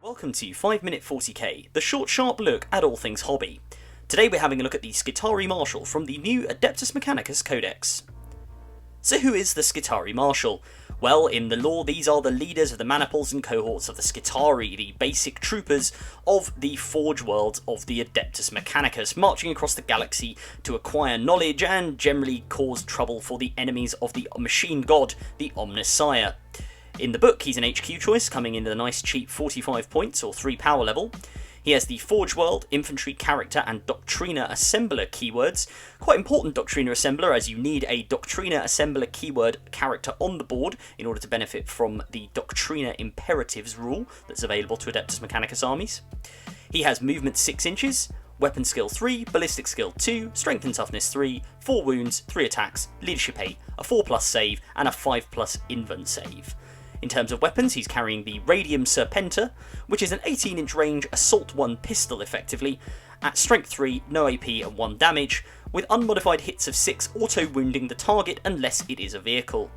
Welcome to 5 Minute 40k, the short sharp look at all things hobby. Today we're having a look at the Skitari Marshal from the new Adeptus Mechanicus Codex. So who is the Skitari Marshal? Well, in the lore, these are the leaders of the maniples and cohorts of the Skitari, the basic troopers of the Forge world of the Adeptus Mechanicus, marching across the galaxy to acquire knowledge and generally cause trouble for the enemies of the machine god, the Omnissiah. In the book, he's an HQ choice, coming in at a nice cheap 45 points or 3 power level. He has the Forge World, Infantry, Character and Doctrina Assembler keywords. Quite important Doctrina Assembler, as you need a Doctrina Assembler keyword character on the board in order to benefit from the Doctrina Imperatives rule that's available to Adeptus Mechanicus armies. He has Movement 6 inches, Weapon Skill 3, Ballistic Skill 2, Strength and Toughness 3, 4 wounds, 3 attacks, Leadership 8, a 4+ save and a 5+ invent save. In terms of weapons, he's carrying the Radium Serpenter, which is an 18-inch range Assault 1 pistol effectively, at Strength 3, no AP and 1 damage, with unmodified hits of 6 auto-wounding the target unless it is a vehicle.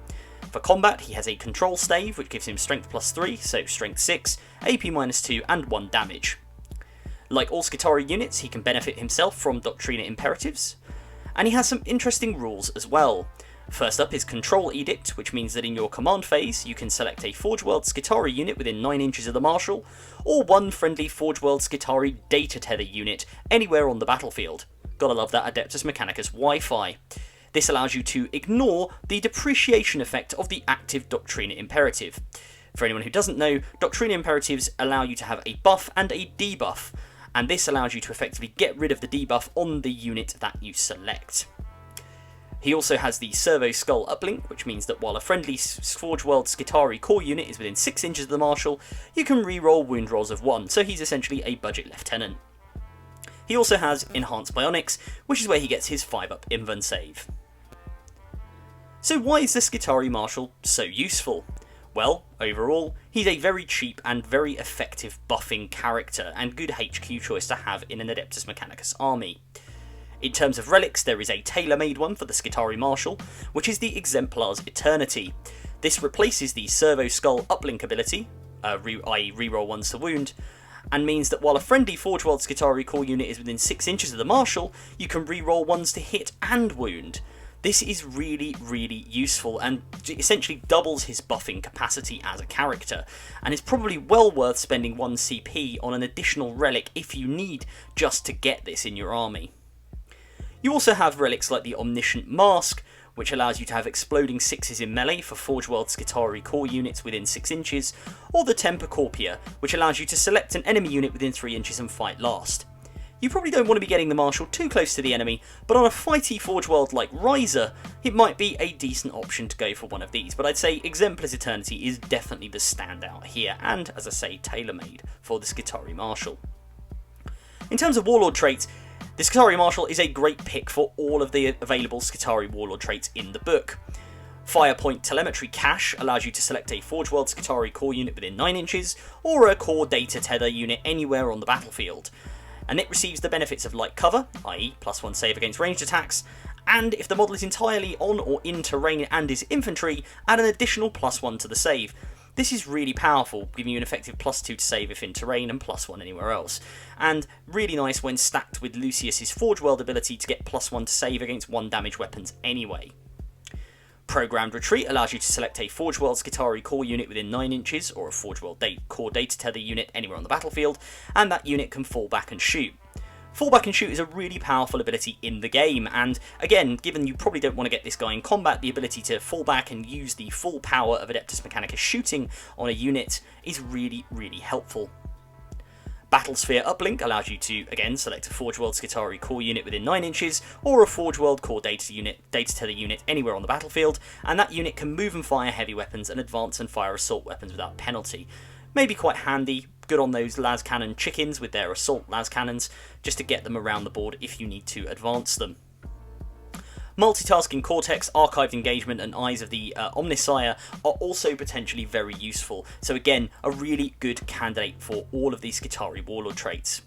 For combat, he has a Control Stave, which gives him Strength +3, so Strength 6, AP -2 and 1 damage. Like all Skitari units, he can benefit himself from Doctrina Imperatives, and he has some interesting rules as well. First up is Control Edict, which means that in your command phase you can select a Forge World Skitari unit within 9 inches of the Marshal, or one friendly Forge World Skitari data tether unit anywhere on the battlefield. Gotta love that Adeptus Mechanicus Wi-Fi. This allows you to ignore the depreciation effect of the active Doctrina Imperative. For anyone who doesn't know, Doctrina Imperatives allow you to have a buff and a debuff, and this allows you to effectively get rid of the debuff on the unit that you select. He also has the Servo Skull uplink, which means that while a friendly Forge World Skitari core unit is within 6 inches of the Marshal, you can reroll wound rolls of 1, so he's essentially a budget lieutenant. He also has Enhanced Bionics, which is where he gets his 5-up invuln save. So why is the Skitari Marshal so useful? Well, overall, he's a very cheap and very effective buffing character, and good HQ choice to have in an Adeptus Mechanicus army. In terms of relics, there is a tailor-made one for the Skitari Marshal, which is the Exemplar's Eternity. This replaces the Servo Skull uplink ability, i.e. reroll 1s to wound, and means that while a friendly Forge World Skitari core unit is within 6 inches of the Marshal, you can reroll 1s to hit and wound. This is really, really useful and essentially doubles his buffing capacity as a character, and is probably well worth spending 1 CP on an additional relic if you need just to get this in your army. You also have relics like the Omniscient Mask, which allows you to have exploding 6s in melee for Forge World Skitari core units within 6 inches, or the Temper Corpia, which allows you to select an enemy unit within 3 inches and fight last. You probably don't want to be getting the Marshal too close to the enemy, but on a fighty Forge World like Riser, it might be a decent option to go for one of these, but I'd say Exemplar's Eternity is definitely the standout here, and as I say, tailor-made for the Skitari Marshal. In terms of Warlord traits, the Skitari Marshal is a great pick for all of the available Skitari Warlord traits in the book. Firepoint Telemetry Cache allows you to select a Forge World Skitari core unit within 9 inches, or a core data tether unit anywhere on the battlefield. And it receives the benefits of light cover, i.e. +1 save against ranged attacks, and if the model is entirely on or in terrain and is infantry, add an additional +1 to the save. This is really powerful, giving you an effective +2 to save if in terrain and +1 anywhere else, and really nice when stacked with Lucius's Forge World ability to get +1 to save against 1 damage weapons anyway. Programmed Retreat allows you to select a Forge World Skitari core unit within 9 inches, or a Forge World core data tether unit anywhere on the battlefield, and that unit can fall back and shoot. Fall back and shoot is a really powerful ability in the game, and again, given you probably don't want to get this guy in combat, the ability to fall back and use the full power of Adeptus Mechanicus shooting on a unit is really, really helpful. Battlesphere Uplink allows you to, again, select a Forge World Skitari core unit within 9 inches, or a Forge World core data tether unit anywhere on the battlefield, and that unit can move and fire heavy weapons and advance and fire assault weapons without penalty. Maybe quite handy, good on those las cannon chickens with their assault las cannons, just to get them around the board if you need to advance them. Multitasking Cortex, Archived Engagement and Eyes of the Omnissiah are also potentially very useful, so again, a really good candidate for all of these Skitari Warlord traits.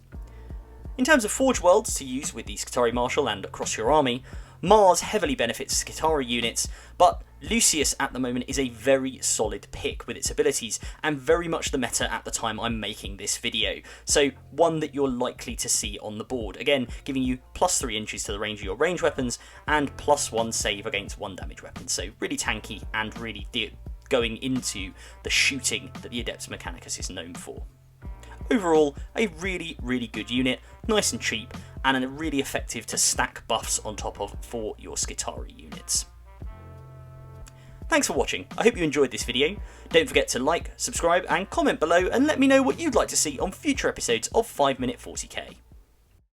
In terms of Forge Worlds to use with the Skitari Marshal and across your army, Mars heavily benefits Skitari units, but Lucius at the moment is a very solid pick with its abilities, and very much the meta at the time I'm making this video, so one that you're likely to see on the board, again giving you +3 inches to the range of your range weapons, and +1 save against 1 damage weapons, so really tanky and really going into the shooting that the Adeptus Mechanicus is known for. Overall, a really good unit, nice and cheap, and really effective to stack buffs on top of for your Skitari units. Thanks for watching, I hope you enjoyed this video. Don't forget to like, subscribe and comment below and let me know what you'd like to see on future episodes of 5 Minute 40k.